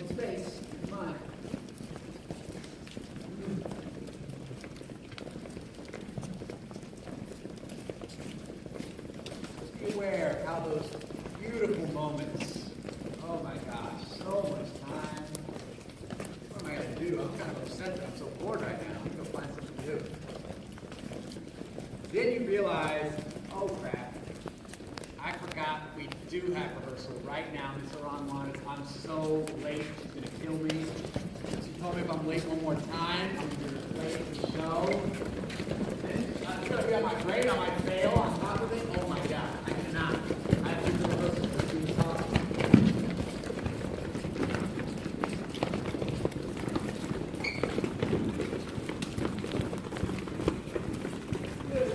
open space. Come on. Just be aware of how those beautiful moments, oh my gosh, so much time. What am I going to do? I'm kind of upset that I'm so bored right now. I'm going to go find something to do. Then you realize, oh crap, I forgot we do have rehearsal right now. Miss Aron, I'm so late, she's going to kill me. She told me if I'm late one more time, I'm going to late the show. Then it's going to be on my grade, on my fail, on top of it. Oh my God, I cannot. I have to do the rehearsal as soon as possible.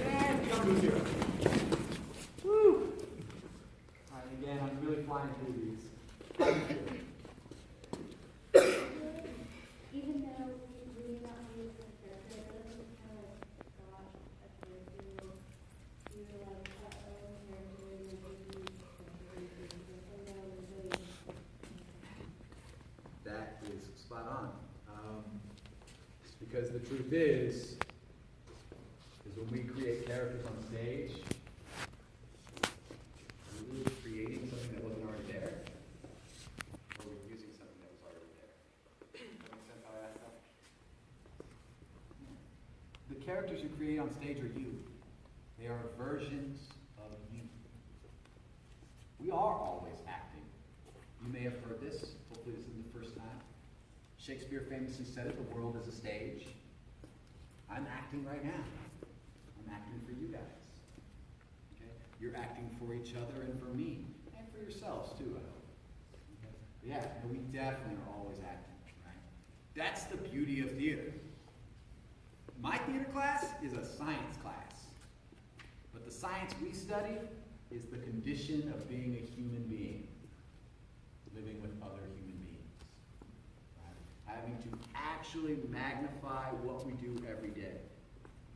And come zero. Woo! All right, again, I'm really flying through these. How do you feel? Even though we may not use the character, it doesn't kind of gosh, I feel you're like, uh-oh, character, That is spot on. Because the truth is when we create characters on stage, are we really creating something that wasn't already there? Or are we using something that was already there? Does that make sense how I asked that? The characters you create on stage are you. They are versions of you. We are always acting. You may have heard this. Hopefully this isn't the first time. Shakespeare famously said it, the world is a stage. I'm acting right now. I'm acting for you guys. Okay? You're acting for each other and for me. And for yourselves too, I hope. Okay? Yeah, no, we definitely are always acting, right? That's the beauty of theater. My theater class is a science class. But the science we study is the condition of being a human being. Living with other human beings. Right? Having to actually magnify what we do every day.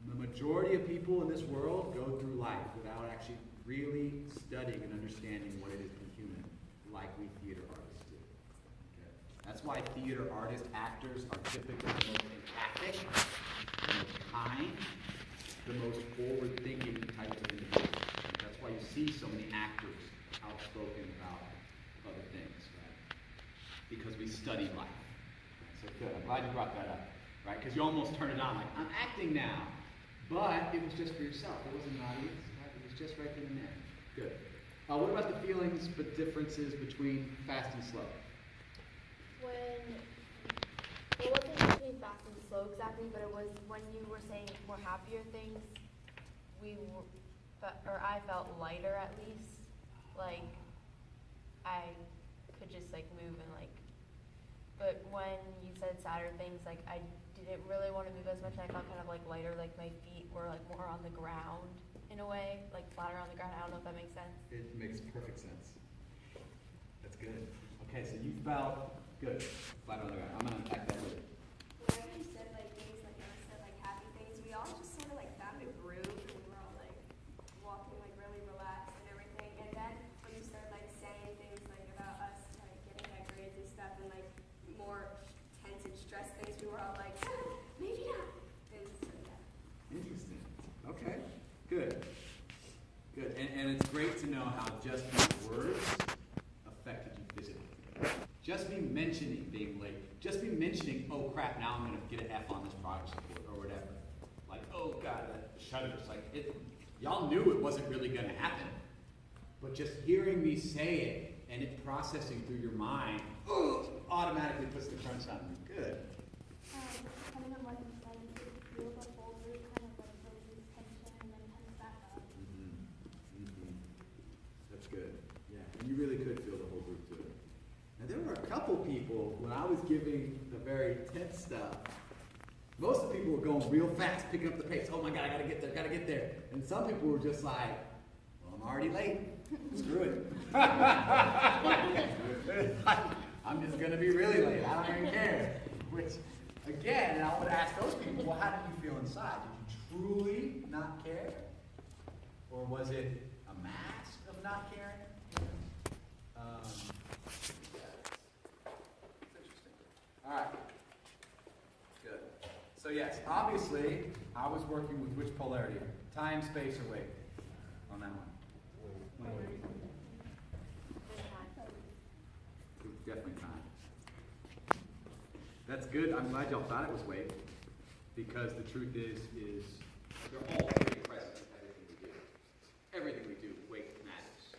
The majority of people in this world go through life without actually really studying and understanding what it is to be human, like we theater artists do. Okay? That's why theater artists, actors, are typically the most empathic, the most kind, the most forward-thinking types of individuals. That's why you see so many actors outspoken about other things, right? Because we study life. Right? So good. I'm glad you brought that up, right? Because you almost turn it on like, I'm acting now. But it was just for yourself. It wasn't an audience. Right? It was just right then and there. Good. What about the feelings, but differences between fast and slow? When it wasn't between fast and slow exactly, but it was when you were saying more happier things. I felt lighter at least. Like I could just like move and like. But when you said sadder things, like I didn't really want to move as much. I felt kind of like lighter, like my feet were like more on the ground in a way, like flatter on the ground. I don't know if that makes sense. It makes perfect sense. That's good. Okay, so you felt good, flat on the ground. I'm gonna unpack that later. Whenever you said like things like I said like happy things, we all just sort of like found a groove and we were all like walking like really relaxed and everything. And then when you started like saying things like about us like getting that grades and stuff and like more tense and stressed things, we were all like, maybe not. And so yeah. Interesting. Okay. Good. Good. And it's great to know how just these words affected you physically. Just me mentioning being late. Just me mentioning, oh crap, now I'm going to get an F on this project report or whatever. Like, oh God, that shudders. Like, y'all knew it wasn't really going to happen. But just hearing me say it and it processing through your mind, automatically puts the crunch on you. Good. Depending on what you said, you could feel the whole group kind of like release tension and then comes back up. That's good. Yeah, and you really could feel the whole group do it. Now there were a couple people when I was giving the very tense stuff. Most of the people were going real fast, picking up the pace. Oh my God, I gotta get there, gotta get there. And some people were just like, well, I'm already late. Screw it. I'm just gonna be really late. I don't even care. Which, again, I would ask those people, well, how did you feel inside? Did you truly not care? Or was it a mask of not caring? yes, obviously, I was working with which polarity? Time, space, or weight on that one? Definitely time. That's good. I'm glad y'all thought it was weight, because the truth is they're all pretty present in everything we do. Everything we do, weight matters,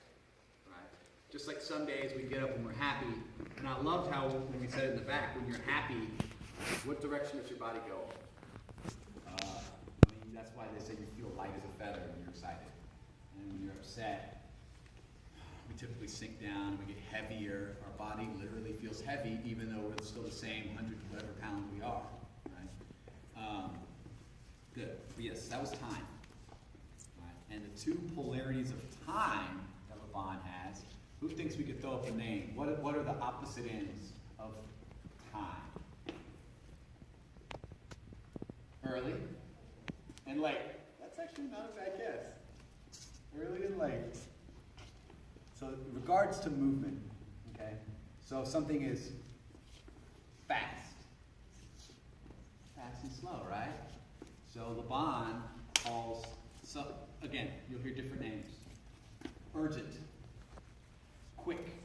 right? Just like some days we get up and we're happy, and I loved how when we said it in the back, when you're happy, what direction does your body go? That's why they say you feel light as a feather when you're excited, and when you're upset, we typically sink down, we get heavier. Our body literally feels heavy, even though we're still the same 100 whatever pounds we are, right? Good. But yes, that was time. Right? And the two polarities of time that LeBon has, who thinks we could throw up a name? What are the opposite ends of time? Early and late. That's actually not a bad guess. Early and late. So in regards to movement, okay? So if something is fast and slow, right? So LeBon calls, so again, you'll hear different names. Urgent, quick,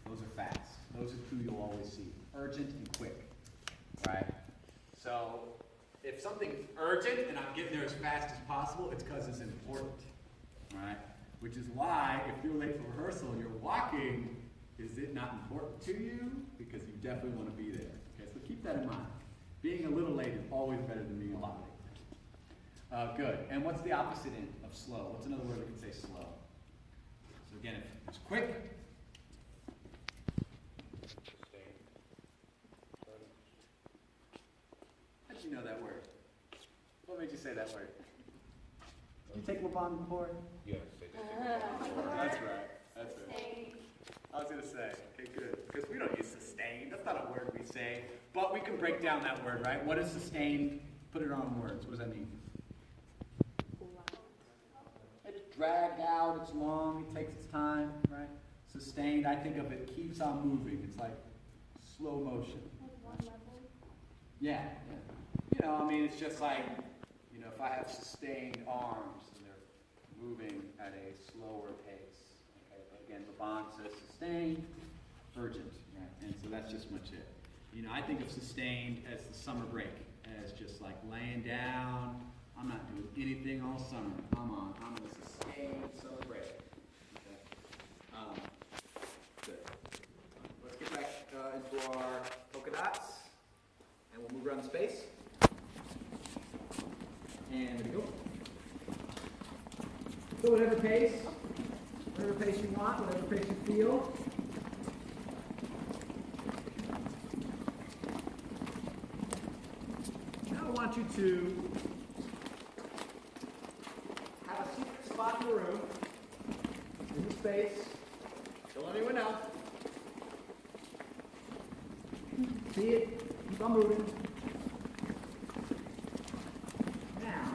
those are fast. Those are two you'll always see. Urgent and quick, right? So if something's urgent and I'm getting there as fast as possible, it's because it's important, right? Which is why, if you're late for rehearsal and you're walking, is it not important to you? Because you definitely want to be there. Okay, so keep that in mind. Being a little late is always better than being a lot late. Good. And what's the opposite end of slow? What's another word we can say slow? So again, if it's quick. How did you know that word? What made you say that word? Did you take LeBon before? Yes, they did. That's right. That's right. I was going to say, okay, good. Because we don't use sustain. That's not a word we say. But we can break down that word, right? What is sustain? Put it on words. What does that mean? It's dragged out. It's long. It takes its time, right? Sustained, I think of it keeps on moving. It's like slow motion. Yeah. You know, I mean, it's just like, you know, if I have sustained arms and they're moving at a slower pace. Okay, but again, LeBon says sustained, urgent, right? And so that's just much it. You know, I think of sustained as the summer break, as just like laying down. I'm not doing anything all summer. I'm on a sustained summer break. Okay. Good. Let's get back into our polka dots, and we'll move around the space. And there we go. So whatever pace you want, whatever pace you feel. Now I want you to have a secret spot in the room, in the space. Don't let anyone else. See it, keep on moving. Now,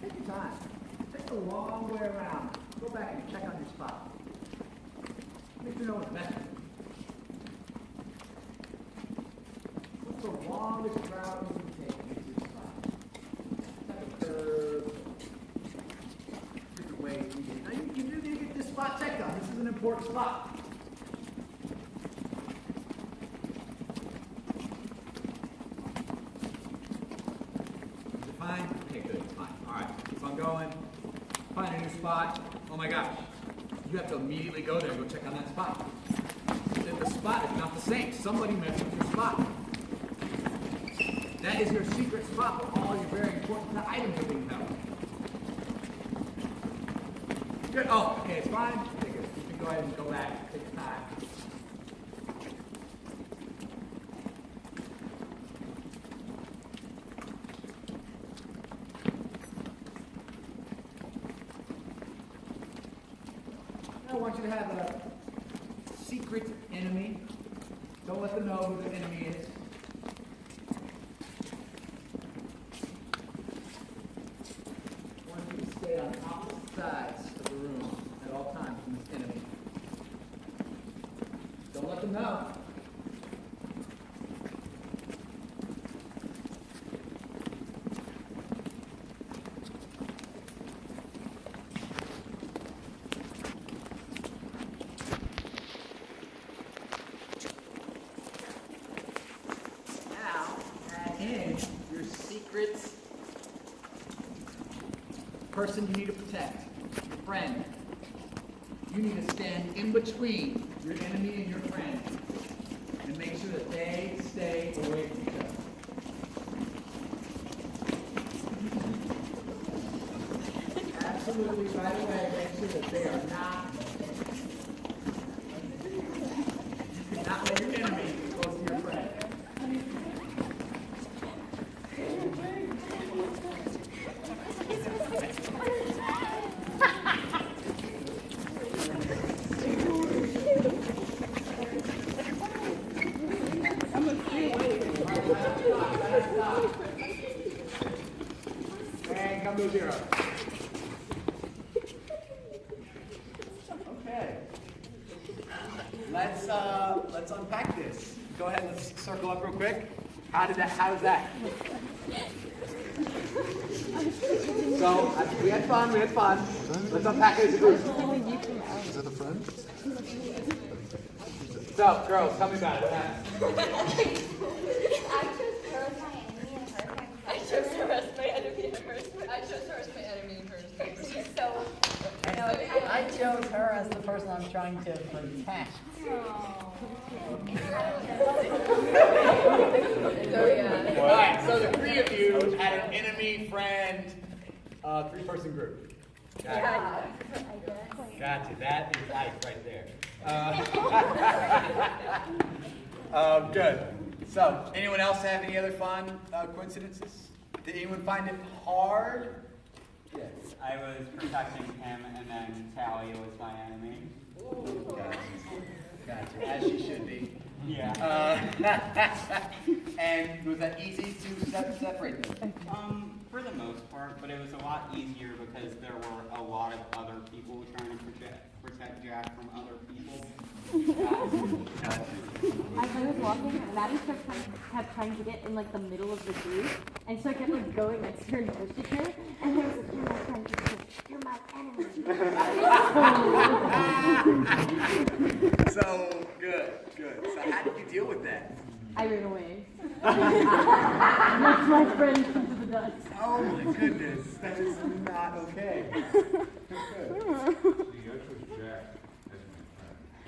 take your time. Take a long way around. Go back and check on your spot. Make sure no one's messing. What's the longest route you can take to get to your spot? Like a curve. Different ways you can. Now you do need to get this spot checked on. This is an important spot. Fine? Okay, good, fine. All right, keep on going. Find a new spot. Oh my gosh. You have to immediately go there and go check on that spot. If the spot is not the same, somebody messed with your spot. That is your secret spot for all your very important items that we know. Good. Oh, okay, it's fine. Okay, good. You can go ahead and go back. Take your time. I want you to have a secret enemy. Don't let them know who the enemy is. I want you to stay on opposite sides of the room at all times from this enemy. Don't let them know. secrets. Person you need to protect, your friend. You need to stand in between your enemy and your friend and make sure that they stay away from each other. Absolutely, by the way, make sure that they are not. You cannot let your enemy get close to your friend. And come to 0. Okay. Let's unpack this. Go ahead, let's circle up real quick. How's that? So, we had fun. Let's unpack it as a group. Is that a friend? So, girls, tell me about it. What happened? I chose her as my enemy and hers. I chose her as my enemy and hers. So, I chose her as the person I'm trying to protect. Alright, so the 3 of you had an enemy, friend, 3-person group. Gotcha. That is ice right there. Good. So, anyone else have any other fun coincidences? Did anyone find it hard? Yes. I was protecting him, and then Talia was my enemy. Gotcha. As she should be. Yeah. And was that easy to separate them? For the most part, but it was a lot easier because there were a lot of other people trying to protect Jack from other people. As I was walking, Maddie kept trying to get in like the middle of the group, and so I kept like going next to her and pushing her, and there was like, "You're my friend," she said, "You're my enemy." So, good. So how did you deal with that? I ran away. Left my friend into the dust. Oh my goodness, that is not okay. See, I chose Jack as my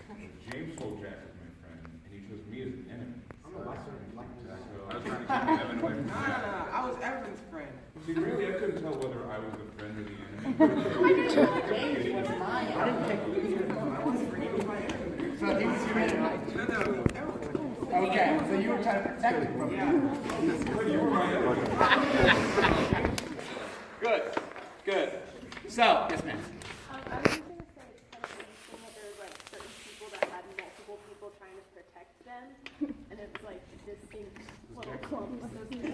friend. James told Jack as my friend, and he chose me as an enemy. So I was trying to keep Evan away from Jack. I was Evan's friend. See, really, I couldn't tell whether I was the friend or the enemy. So he was your enemy. Okay, so you were trying to protect him from him. Good. So, yes, ma'am. I was just going to say it's kind of interesting that there was like certain people that had multiple people trying to protect them, and it's like distinct little clumps of people.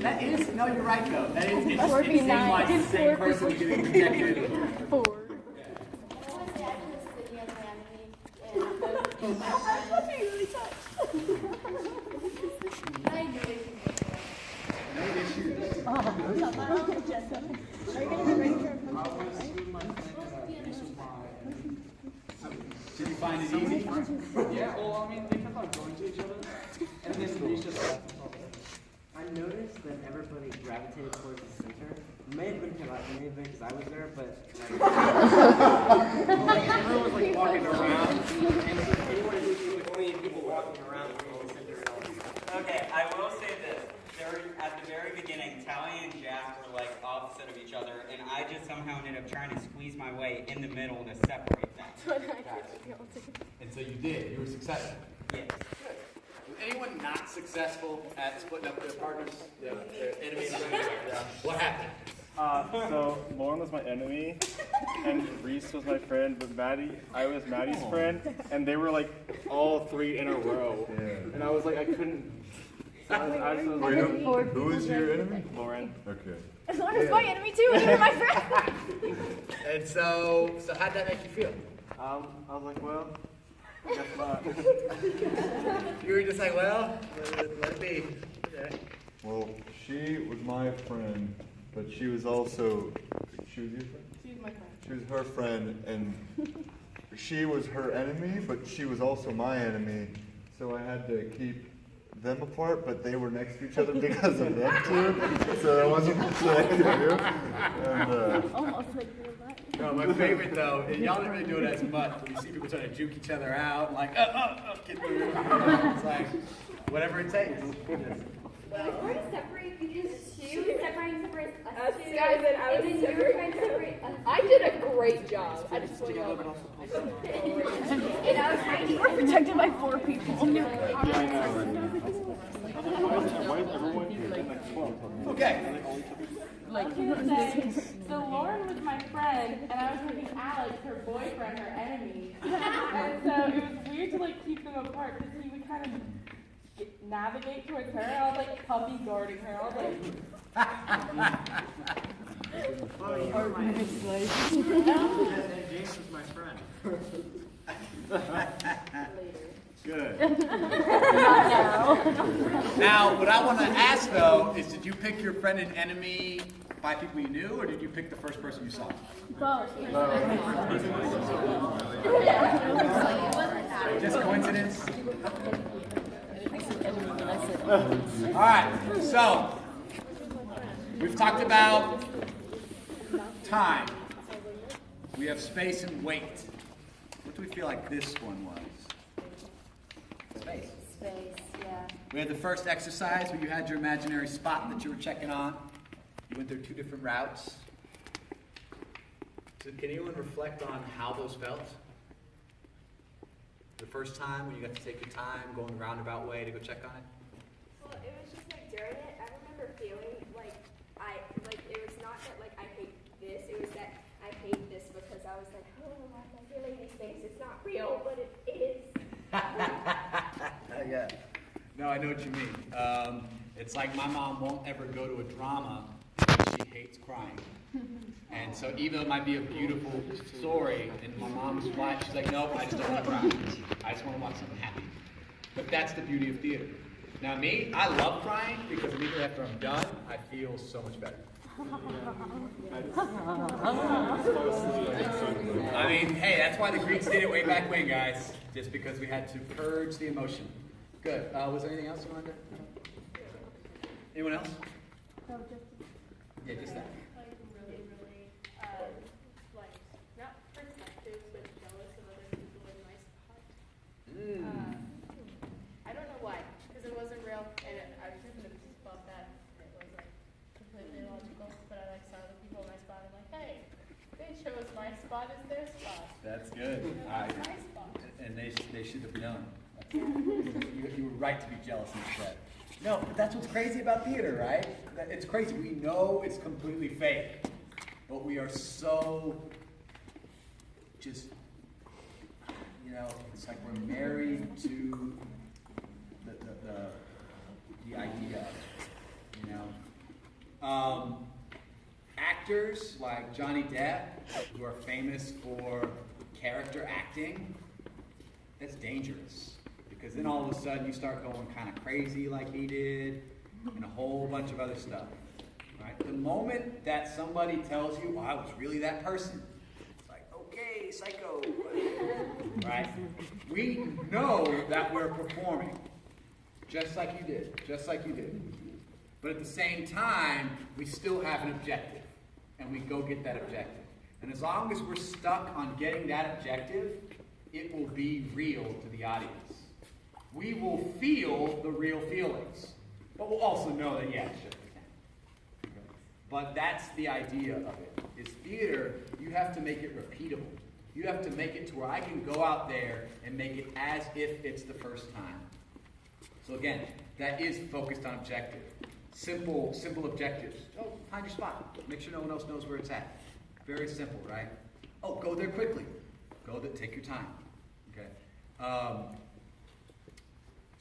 That is, no, you're right though. That is, it seems like the same person getting protected. Did you find it easy? Yeah, well, I mean, they kept on going to each other, and then Denise just left. I noticed that everybody gravitated towards the center. It may have been because I was there, but like everyone was like walking around, and so anyone who was only people walking around in the center. Okay, I will say this. At the very beginning, Talia and Jack were like opposite of each other, and I just somehow ended up trying to squeeze my way in the middle to separate them. And so you did. You were successful. Yes. Was anyone not successful at splitting up their partners, their enemies? What happened? So Lauren was my enemy, and Reese was my friend, but I was Maddie's friend, and they were like all 3 in a row, and I was like, I couldn't. Who is your enemy? Lauren. Okay. Lauren was my enemy too, and you were my friend. And so how'd that make you feel? I was like, well, I guess not. You were just like, well, let it be. Okay. Well, she was my friend, but she was also, she was your friend? She was my friend. She was her friend, and she was her enemy, but she was also my enemy, so I had to keep them apart, but they were next to each other because of them two, so that wasn't much that I could do. And, Almost like you're right. No, my favorite though, and y'all didn't really do it as much, but you see people trying to juke each other out, like, get through it. It's like, whatever it takes. Well, we're separate because she was trying to separate us two, guys, and I was then you were trying to separate us. I did a great job. I just want to And I was trying to. We're protected by 4 people. why is everyone here? Like 12. Okay. So Lauren was my friend, and I was making Alex, her boyfriend, her enemy. And so it was weird to like keep them apart because he would kind of navigate towards her. And I was like puppy guarding her. I was like. James was my friend. Good. Now, what I want to ask though is, did you pick your friend and enemy by people you knew, or did you pick the first person you saw? Just coincidence? All right, so we've talked about time. We have space and weight. What do we feel like this one was? Space. Space, yeah. We had the first exercise where you had your imaginary spot that you were checking on. You went through 2 different routes. So can anyone reflect on how those felt? The first time when you got to take your time, going the roundabout way to go check on it? Well, it was just like during it, I remember feeling like it was not that like I hate this, it was that I hate this because I was like, oh, why am I feeling these things? It's not real, but it is. Yeah. No, I know what you mean. It's like my mom won't ever go to a drama because she hates crying. And so even though it might be a beautiful story, and my mom's wife, she's like, nope, I just don't want to cry. I just want to watch something happy. But that's the beauty of theater. Now me, I love crying because immediately after I'm done, I feel so much better. I mean, hey, that's why the Greeks did it way back when, guys. Just because we had to purge the emotion. Good. Was there anything else you wanted to? Anyone else? Yeah, just that. Like really, like not protective, but jealous of other people in my spot. I don't know why, because it wasn't real, and I shouldn't have just thought that it was like completely illogical. But I like saw the people in my spot. I'm like, hey, they chose my spot as their spot. That's good. My spot. And they should have known. You were right to be jealous instead. No, but that's what's crazy about theater, right? It's crazy. We know it's completely fake, but we are so just, it's like we're married to the idea of it, Actors like Johnny Depp, who are famous for character acting, that's dangerous. Because then all of a sudden you start going kind of crazy like he did, and a whole bunch of other stuff. Right? The moment that somebody tells you, well, I was really that person, it's like, okay, psycho. Right? We know that we're performing, just like you did. But at the same time, we still have an objective, and we go get that objective. And as long as we're stuck on getting that objective, it will be real to the audience. We will feel the real feelings, but we'll also know that, yeah, sure, we can. But that's the idea of it. Is theater, you have to make it repeatable. You have to make it to where I can go out there and make it as if it's the first time. So again, that is focused on objective. Simple objectives. Oh, find your spot. Make sure no one else knows where it's at. Very simple, right? Oh, go there quickly. Go there, take your time. Okay.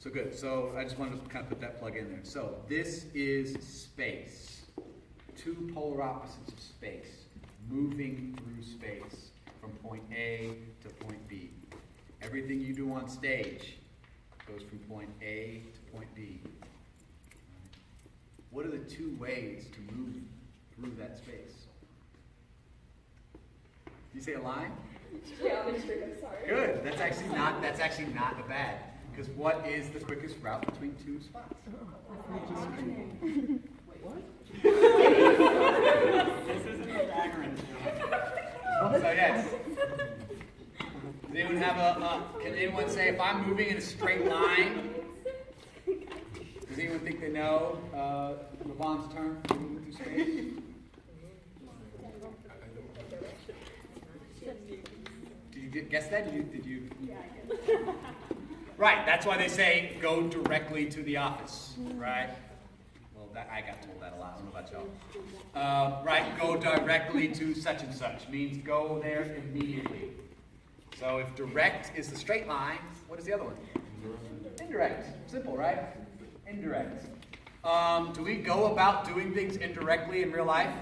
So good. So I just wanted to kind of put that plug in there. So this is space. 2 polar opposites of space, moving through space from point A to point B. Everything you do on stage goes from point A to point B. What are the 2 ways to move through that space? Did you say a line? Geometry, I'm sorry. Good. That's actually not a bad. Because what is the quickest route between two spots? This isn't a vagrant. So yes. Does anyone have can anyone say if I'm moving in a straight line? Does anyone think they know Levon's term for moving through space? Did you guess that? Did you? Right, that's why they say go directly to the office, right? Well, I got told that a lot. I don't know about y'all. Right, go directly to such and such means go there immediately. So if direct is the straight line, what is the other one? Indirect. Simple, right? Indirect. Do we go about doing things indirectly in real life?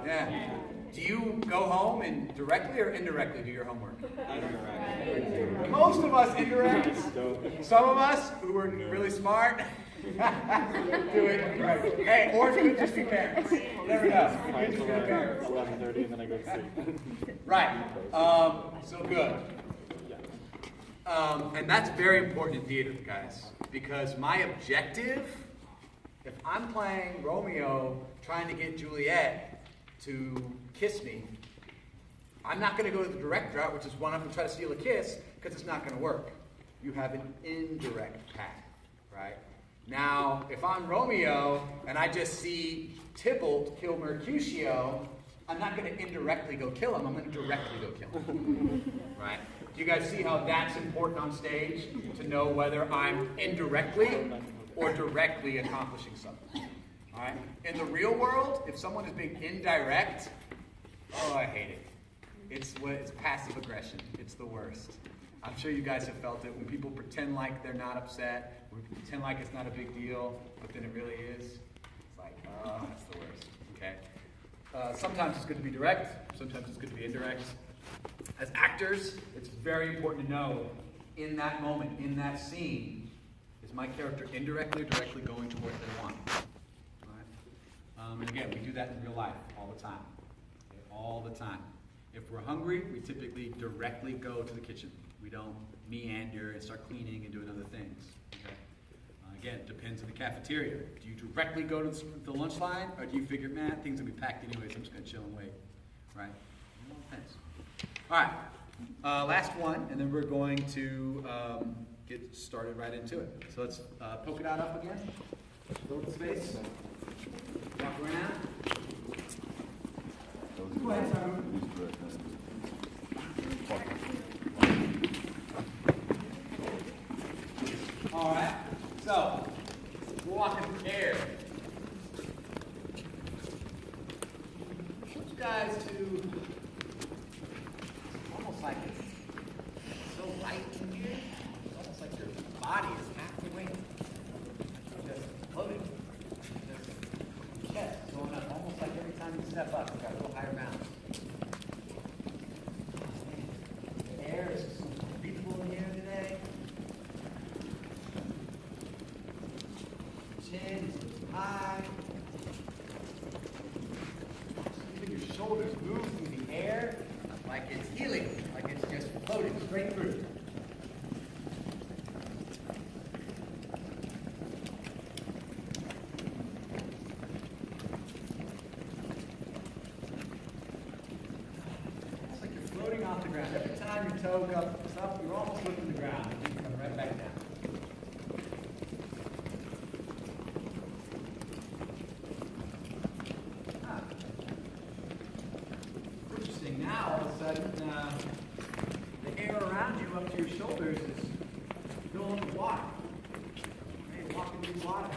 Yeah. Do you go home and directly or indirectly do your homework? Indirect. Most of us indirect. Some of us who are really smart do it right. Hey, or it could just be parents. You never know. It could just be parents. 11:30 and then I go to sleep. Right. So good. And that's very important in theater, guys, because my objective, if I'm playing Romeo trying to get Juliet to kiss me, I'm not going to go to the direct route, which is run up and try to steal a kiss, because it's not going to work. You have an indirect path, right? Now, if I'm Romeo and I just see Tybalt kill Mercutio, I'm not going to indirectly go kill him. I'm going to directly go kill him, right? Do you guys see how that's important on stage to know whether I'm indirectly or directly accomplishing something? All right? In the real world, if someone is being indirect, oh, I hate it. It's passive aggression. It's the worst. I'm sure you guys have felt it when people pretend like they're not upset, when people pretend like it's not a big deal, but then it really is. It's like, oh, that's the worst. Okay? Sometimes it's good to be direct. Sometimes it's good to be indirect. As actors, it's very important to know in that moment, in that scene, is my character indirectly or directly going to what they want? All right? And again, we do that in real life all the time. Okay? All the time. If we're hungry, we typically directly go to the kitchen. We don't meander and start cleaning and doing other things. Okay? Again, it depends on the cafeteria. Do you directly go to the lunch line, or do you figure, man, things will be packed anyways, I'm just going to chill and wait? Right? It all depends. All right. Last one, and then we're going to get started right into it. So let's poke it out up again. Fill the space. Walk around. Go ahead, Simon. All right. So, we're walking through air. I want you guys to, almost like it's so light in here, it's almost like your body is half the weight. Just floating. Just chest going up, almost like every time you step up, you got a little higher balance. The air is so breathable in here today. Chin is high. Even your shoulders move through the air like it's helium, like it's just floating straight through. It's like you're floating off the ground. Every time your toe comes up, you're almost lifting the ground, and you come right back down. Interesting. Now, all of a sudden, the air around you up to your shoulders is filling with water. Right? Walking through water.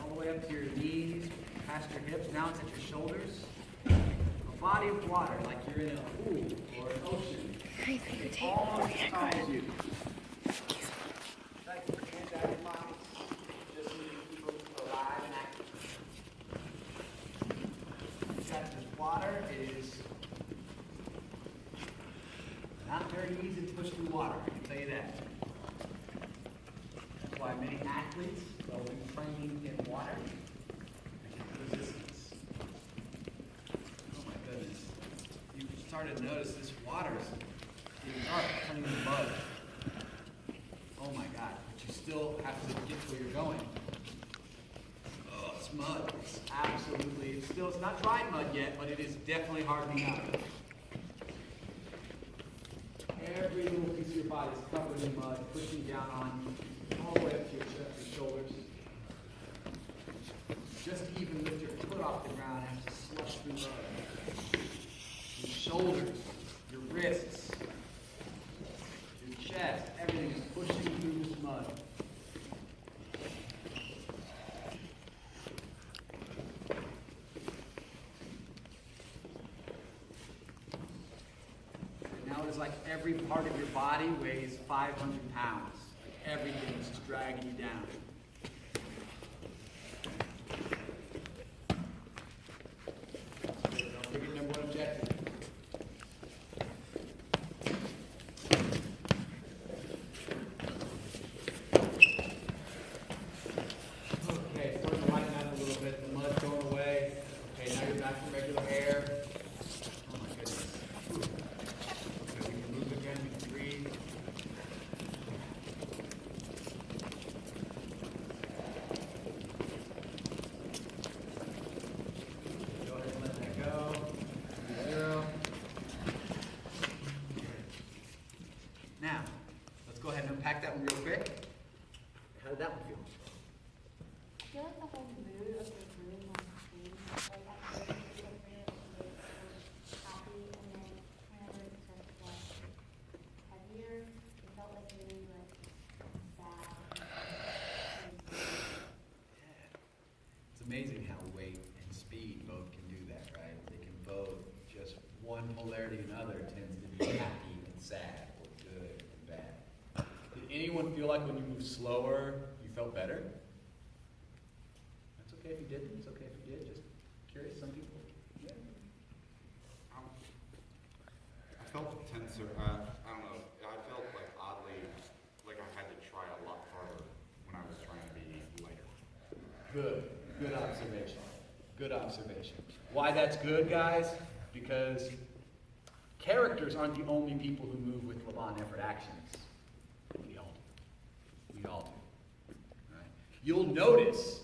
All the way up to your knees, past your hips. Now it's at your shoulders. A body of water, like you're in a pool or an ocean. It's almost as tall as you. Try to put your hands out of your pockets, just so you can keep them alive and active. This water is not very easy to push through water, I can tell you that. That's why many athletes go in training in water to get resistance. Oh my goodness. You started to notice this water is It's hard turning in the mud. Oh my God, but you still have to get to where you're going. Oh, it's mud. It's absolutely, it's not dry mud yet, but it is definitely hardening up. Every little piece of your body is covered in mud, pushing down on you, all the way up to your chest, your shoulders. Just to even lift your foot off the ground, have to slush through mud. Your shoulders, your wrists, your chest, everything is pushing through this mud. And now it's like every part of your body weighs 500 pounds. Like everything is just dragging you down. Don't forget number one objective. Okay, starting to lighten out a little bit. The mud's going away. Okay, now you're back to regular air. Oh my goodness. Okay, we can move again. We can breathe. Go ahead and let that go. 0. Now, let's go ahead and unpack that one real quick. How did that one feel? I feel like the whole mood of the room on stage, like at first it was like really happy, and then whenever it started to get heavier, it felt like really like sad. It's amazing how weight and speed both can do that, right? They can both, just one polarity or another tends to be happy and sad, or good and bad. Did anyone feel like when you moved slower, you felt better? That's okay if you didn't. It's okay if you did. Just curious. Some people. Yeah. I felt tenser. I don't know. I felt like oddly like I had to try a lot harder when I was trying to be lighter. Good. Good observation. Good observation. Why that's good, guys? Because characters aren't the only people who move with Levon effort actions. We all do. We all do. Right? You'll notice,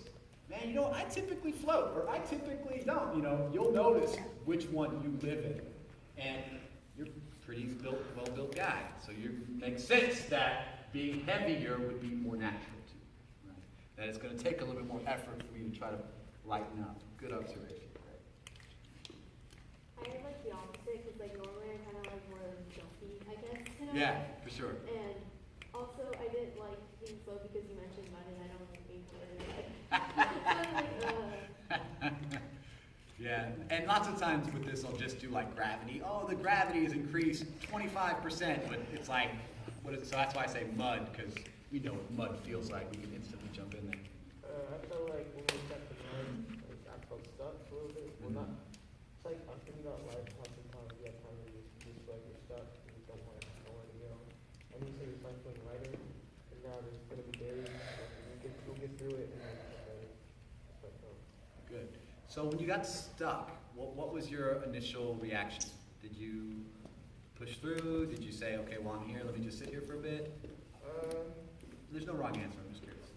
man, you know, I typically float, or I typically don't. You know, you'll notice which one you live in. And you're a pretty well-built guy. So it makes sense that being heavier would be more natural to you. Right? That it's going to take a little bit more effort for you to try to lighten up. Good observation. I had like the opposite, because like normally I'm kind of like more jumpy, I guess. Yeah, for sure. And also I didn't like being slow because you mentioned mud, and I don't like being covered in mud. Yeah, and lots of times with this, I'll just do like gravity. Oh, the gravity is increased 25%, but it's like, what is it? So that's why I say mud, because we know what mud feels like. We can instantly jump in there. I felt like when we stepped in mud, like I felt stuck a little bit. Well, not. It's like I'm thinking about life. How sometimes you have time to just like you're stuck and you don't want to know where to go. And you say you're feeling lighter, and now there's gonna be days like you'll get through it and then it's better. That's what I felt. Good. So when you got stuck, what was your initial reaction? Did you push through? Did you say, okay, well, I'm here, let me just sit here for a bit? There's no wrong answer, I'm just curious.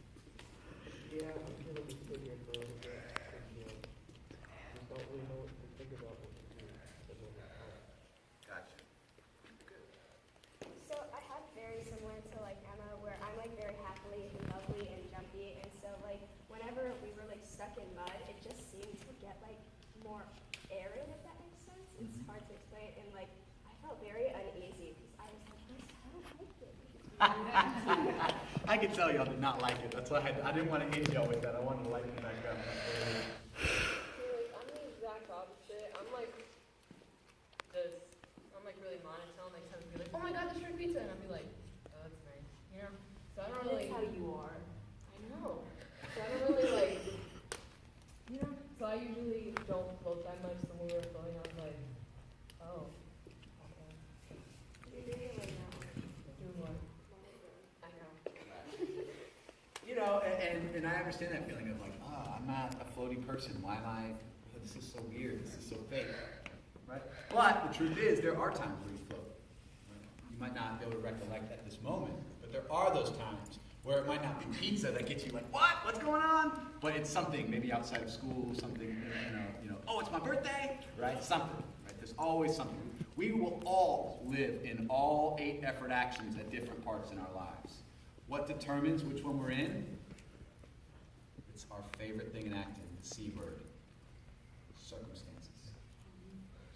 Yeah, I'm gonna just sit here for a little bit. And, just don't really know what to think about what to do. Gotcha. So I had very similar to like Emma, where I'm like very happily and lovely and jumpy, and so like whenever we were like stuck in mud, it just seemed to get like more arid, if that makes sense. It's hard to explain, and like I felt very uneasy because I was like, I don't like it. I could tell y'all did not like it. That's why I didn't want to end y'all with that. I wanted to lighten it back up. I'm the exact opposite. I'm like this. I'm like really monotone. Like someone would be like, oh my god, the shrimp pizza, and I'll be like, oh, that's nice. You know? So I don't really. That's how you are. I know. So I don't really like. You know? So I usually don't float that much. So when we were floating, I was like, oh. Okay. You're doing it right now. Doing what? I know. You know, and I understand that feeling of like, I'm not a floating person. Why am I, this is so weird, this is so fake, right? But the truth is, there are times where you float. Right? You might not be able to recollect at this moment, but there are those times where it might not be pizza that gets you like, what? What's going on? But it's something, maybe outside of school, something, oh, it's my birthday, right? Something, right? There's always something. We will all live in all 8 effort actions at different parts in our lives. What determines which one we're in? It's our favorite thing in acting, the C word. Circumstances.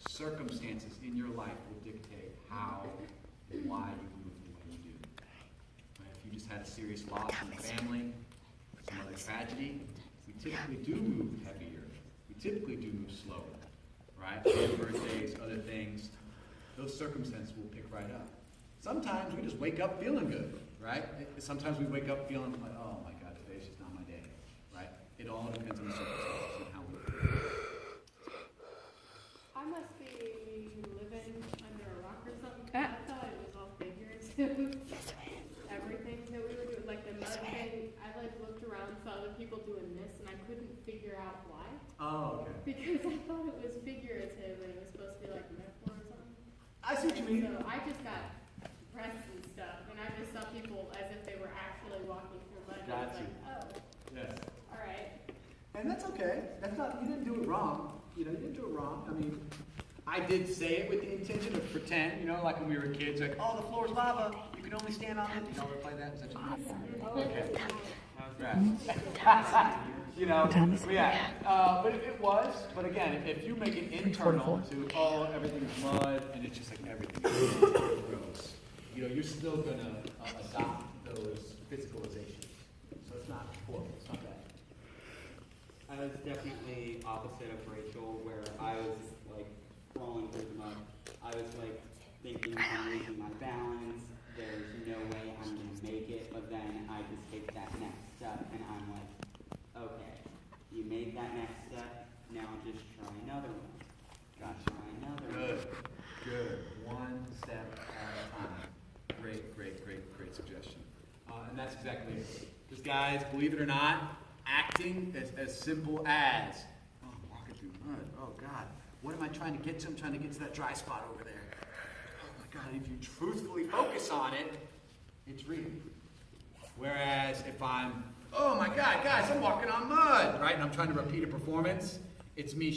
Circumstances in your life will dictate how and why you move the way you do. Right? If you just had a serious loss in the family, some other tragedy, we typically do move heavier. We typically do move slower. Right? Birthdays, other things, those circumstances will pick right up. Sometimes we just wake up feeling good, right? Sometimes we wake up feeling like, oh my God, today's just not my day, right? It all depends on the circumstances and how we feel. I must be living under a rock or something. I thought it was all figurative. Everything that we were doing, like the mud thing, I like looked around, saw other people doing this, and I couldn't figure out why. Oh, okay. Because I thought it was figurative and it was supposed to be like a metaphor or something. I see what you mean. So I just got depressed and stuff, and I just saw people as if they were actually walking through mud. Got And you. I was like, Yes. oh, all right. And that's okay. That's not, you didn't do it wrong. You didn't do it wrong. I mean, I did say it with the intention of pretend, like when we were kids, like, oh, the floor's lava. You can only stand on it. You know, play that? Is that awesome. Okay. Right. But it was. But again, if you make it internal to, oh, everything's mud, and it's just like everything gross, you're still going to adopt those physicalizations. So it's not horrible. It's not bad. I was definitely opposite of Rachel, where I was like crawling through the mud. I was like thinking I'm losing my balance. There's no way I'm gonna make it. But then I just take that next step, and I'm like, okay, you made that next step. Now just try another one. Gotcha. Try another one. Good. One step at a time. Great suggestion. And that's exactly it. Because guys, believe it or not, acting is as simple as, oh, I'm walking through mud. Oh God, what am I trying to get to? I'm trying to get to that dry spot over there. Oh my God, if you truthfully focus on it, it's real. Whereas if I'm, oh my God, guys, I'm walking on mud, right? And I'm trying to repeat a performance, it's me